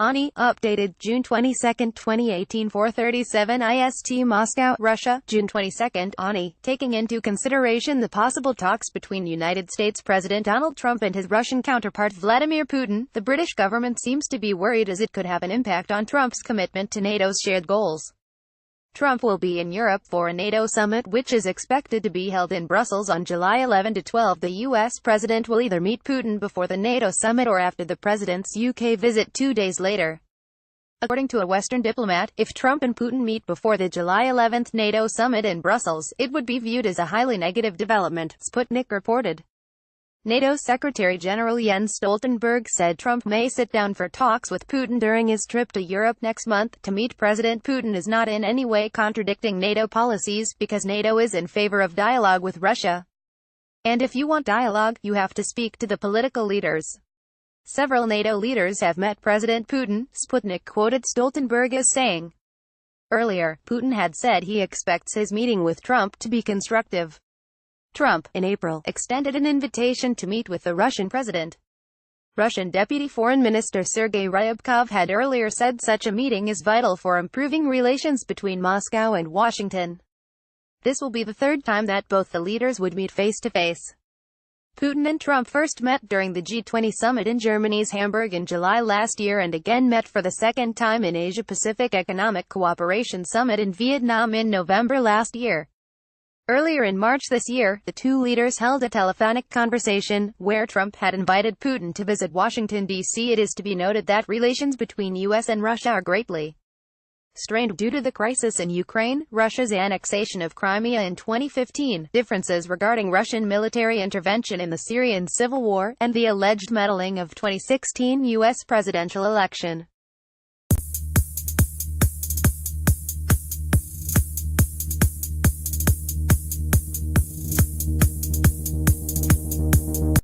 ANI, updated, June 22, 2018, 4:37 IST, Moscow, Russia, June 22, ANI, taking into consideration the possible talks between United States President Donald Trump and his Russian counterpart Vladimir Putin, the British government seems to be worried as it could have an impact on Trump's commitment to NATO's shared goals. Trump will be in Europe for a NATO summit which is expected to be held in Brussels on July 11 to 12. The US president will either meet Putin before the NATO summit or after the president's UK visit 2 days later. According to a Western diplomat, if Trump and Putin meet before the July 11 NATO summit in Brussels, it would be viewed as a highly negative development, Sputnik reported. NATO Secretary-General Jens Stoltenberg said Trump may sit down for talks with Putin during his trip to Europe next month. To meet President Putin is not in any way contradicting NATO policies, because NATO is in favor of dialogue with Russia. And if you want dialogue, you have to speak to the political leaders. Several NATO leaders have met President Putin, Sputnik quoted Stoltenberg as saying. Earlier, Putin had said he expects his meeting with Trump to be constructive. Trump, in April, extended an invitation to meet with the Russian president. Russian Deputy Foreign Minister Sergei Ryabkov had earlier said such a meeting is vital for improving relations between Moscow and Washington. This will be the third time that both the leaders would meet face-to-face. Putin and Trump first met during the G20 summit in Germany's Hamburg in July last year and again met for the second time in Asia-Pacific Economic Cooperation Summit in Vietnam in November last year. Earlier in March this year, the two leaders held a telephonic conversation, where Trump had invited Putin to visit Washington, D.C. It is to be noted that relations between U.S. and Russia are greatly strained due to the crisis in Ukraine, Russia's annexation of Crimea in 2015, differences regarding Russian military intervention in the Syrian civil war, and the alleged meddling of 2016 U.S. presidential election.